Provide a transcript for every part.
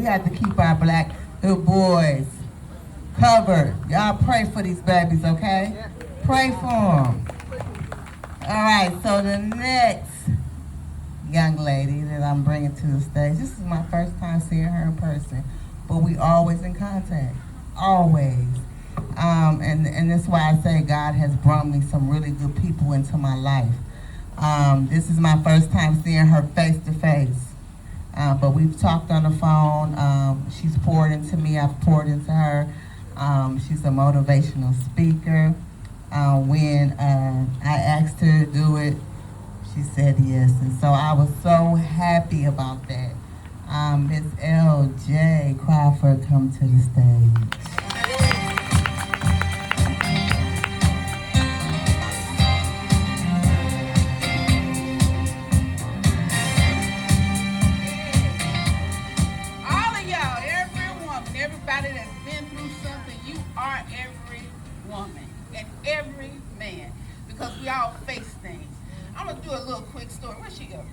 we have to keep our black little boys covered. Y'all pray for these babies, okay? Pray for them. All right, so the next young lady that I'm bringing to the stage, this is my first time seeing her in person, but we always in contact, always. And that's why I say God has brought me some really good people into my life. This is my first time seeing her face to face, but we've talked on the phone. She's poured into me, I've poured into her. She's a motivational speaker. When I asked her to do it, she said yes, and so I was so happy about that. Miss L.J. Crawford, come to the stage. All of y'all, every woman, everybody that's been through something, you are every woman and every man, because we all face things. I'm going to do a little quick story. Where'd she go?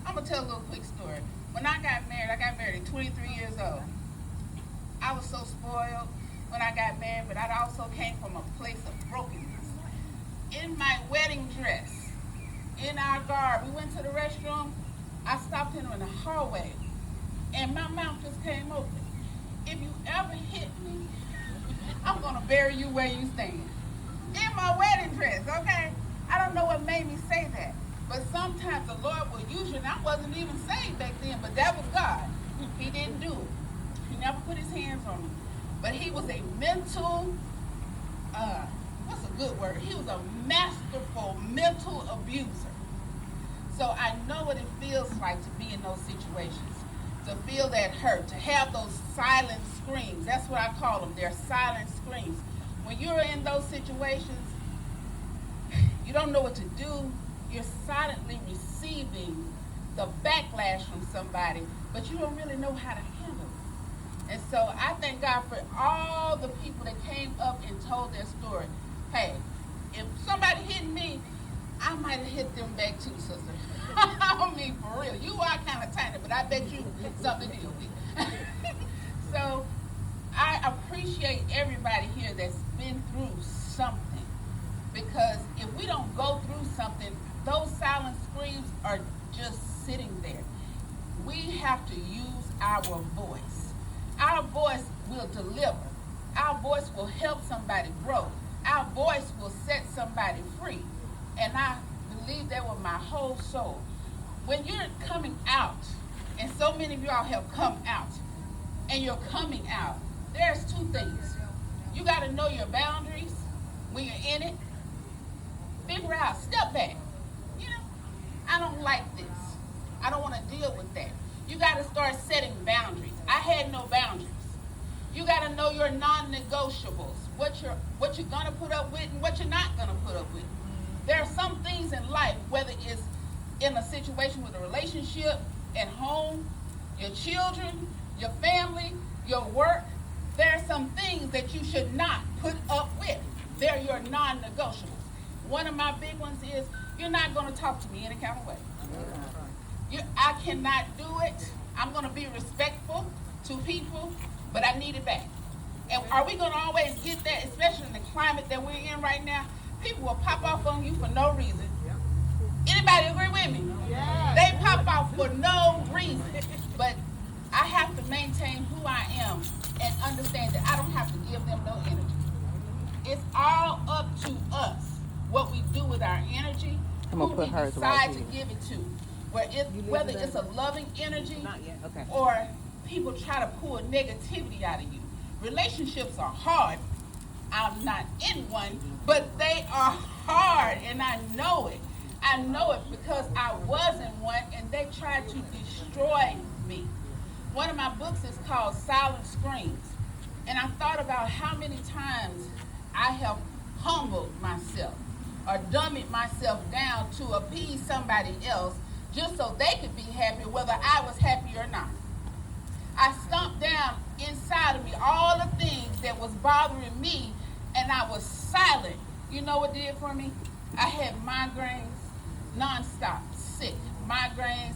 I'm going to tell a little quick story. When I got married at 23 years old. I was so spoiled when I got married, but I also came from a place of brokenness. In my wedding dress, in our garb, we went to the restroom. I stopped in the hallway, and my mouth just came open. If you ever hit me, I'm going to bury you where you stand. In my wedding dress, okay? I don't know what made me say that, but sometimes the Lord will use you, and I wasn't even saved back then, but that was God. He didn't do it. He never put his hands on me. But he was a mental, what's a good word? He was a masterful mental abuser. So I know what it feels like to be in those situations, to feel that hurt, to have those silent screams. That's what I call them. They're silent screams. When you're in those situations, you don't know what to do. You're silently receiving the backlash from somebody, but you don't really know how to handle it. And so I thank God for all the people that came up and told their story. Hey, if somebody hit me, I might have hit them back too, sister. I mean, for real. You are kind of tiny, but I bet you something to deal with. So I appreciate everybody here that's been through something. Because if we don't go through something, those silent screams are just sitting there. We have to use our voice. Our voice will deliver. Our voice will help somebody grow. Our voice will set somebody free. And I believe that with my whole soul. When you're coming out, and so many of y'all have come out, and you're coming out, there's two things. You got to know your boundaries when you're in it. Figure out, step back. You know, I don't like this. I don't want to deal with that. You got to start setting boundaries. I had no boundaries. You got to know your non-negotiables, what you're going to put up with and what you're not going to put up with. There are some things in life, whether it's in a situation with a relationship, at home, your children, your family, your work, there are some things that you should not put up with. They're your non-negotiables. One of my big ones is, you're not going to talk to me any kind of way. I cannot do it. I'm going to be respectful to people, but I need it back. And are we going to always get that, especially in the climate that we're in right now? People will pop off on you for no reason. Anybody agree with me? Yeah. They pop off for no reason. But I have to maintain who I am and understand that I don't have to give them no energy. It's all up to us what we do with our energy, who we decide to give it to. Whether it's a loving energy or people try to pull negativity out of you. Relationships are hard. I'm not in one, but they are hard, and I know it. I know it because I was in one, and they tried to destroy me. One of my books is called Silent Screams, and I thought about how many times I have humbled myself or dummied myself down to appease somebody else just so they could be happy, whether I was happy or not. I stomped down inside of me all the things that was bothering me, and I was silent. You know what it did for me? I had migraines nonstop, sick. Migraines,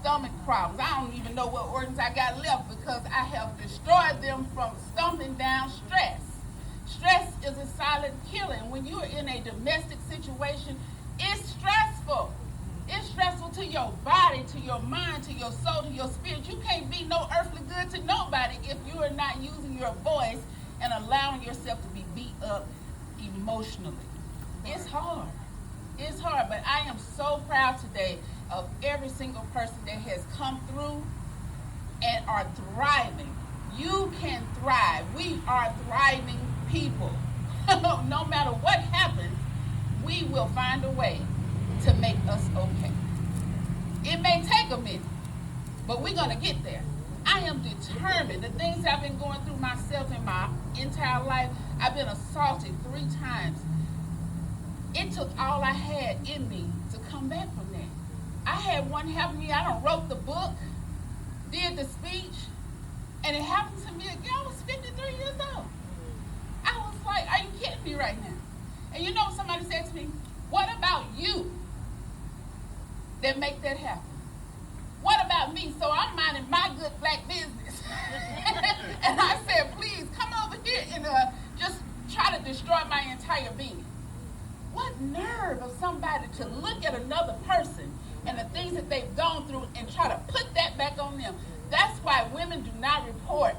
stomach problems. I don't even know what organs I got left because I have destroyed them from stomping down stress. Stress is a silent killer. And when you are in a domestic situation, it's stressful. It's stressful to your body, to your mind, to your soul, to your spirit. You can't be no earthly good to nobody if you are not using your voice and allowing yourself to be beat up emotionally. It's hard. It's hard, but I am so proud today of every single person that has come through and are thriving. You can thrive. We are thriving people. No matter what happens, we will find a way to make us okay. It may take a minute, but we're going to get there. I am determined. The things I've been going through myself in my entire life, I've been assaulted 3 times. It took all I had in me to come back from that. I had one happen to me. I done wrote the book, did the speech, and it happened to me again. I was 53 years old. I was like, are you kidding me right now? And you know, somebody said to me, what about you that make that happen? What about me? So I'm minding my good black business. And I said, please come over here and just try to destroy my entire being. What nerve of somebody to look at another person and the things that they've gone through and try to put that back on them. That's why women do not report.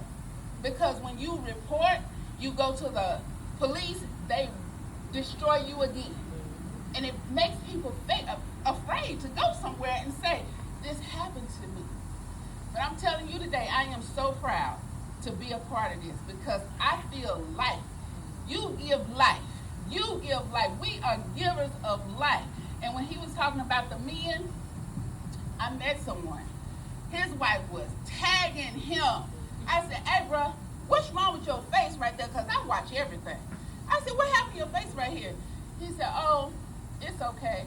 Because when you report, you go to the police, they destroy you again. And it makes people afraid to go somewhere and say, this happened to me. But I'm telling you today, I am so proud to be a part of this because I feel life. You give life. You give life. We are givers of life. And when he was talking about the men, I met someone. His wife was tagging him. I said, hey, bro, what's wrong with your face right there? Because I watch everything. I said, what happened to your face right here? He said, oh, it's okay.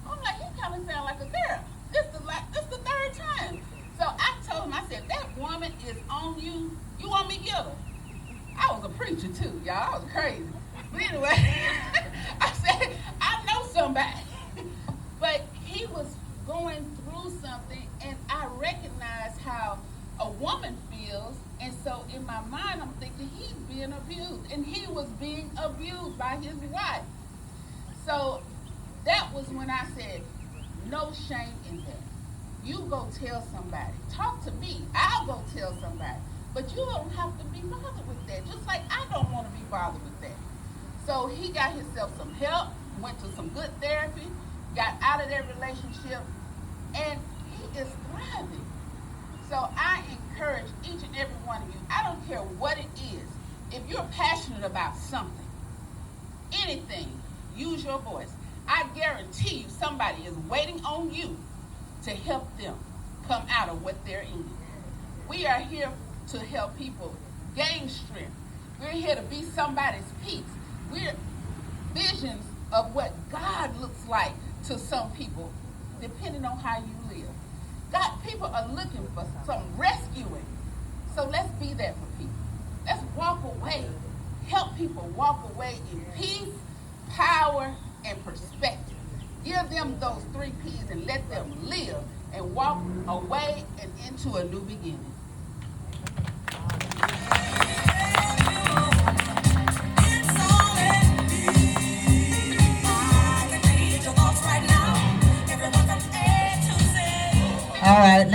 I'm like, you kind of sound like a girl. This the 3rd time. So I told him, I said, that woman is on you. You want me to get her? I was a preacher too, y'all. I was crazy. But anyway, I said, I know somebody. But he was going through something, and I recognized how a woman feels. And so in my mind, I'm thinking he's being abused. And he was being abused by his wife. So that was when I said, no shame in that. You go tell somebody. Talk to me. I'll go tell somebody. But you don't have to be bothered with that. Just like I don't want to be bothered with that. So he got himself some help, went to some good therapy, got out of that relationship, and he is thriving. So I encourage each and every one of you, I don't care what it is, if you're passionate about something, anything, use your voice. I guarantee you somebody is waiting on you to help them come out of what they're in. We are here to help people gain strength. We're here to be somebody's peace. We're visions of what God looks like to some people, depending on how you live. God, people are looking for some rescuing. So let's be that for people. Let's walk away. Help people walk away in peace, power, and perspective. Give them those 3 P's and let them live and walk away and into a new beginning. All right.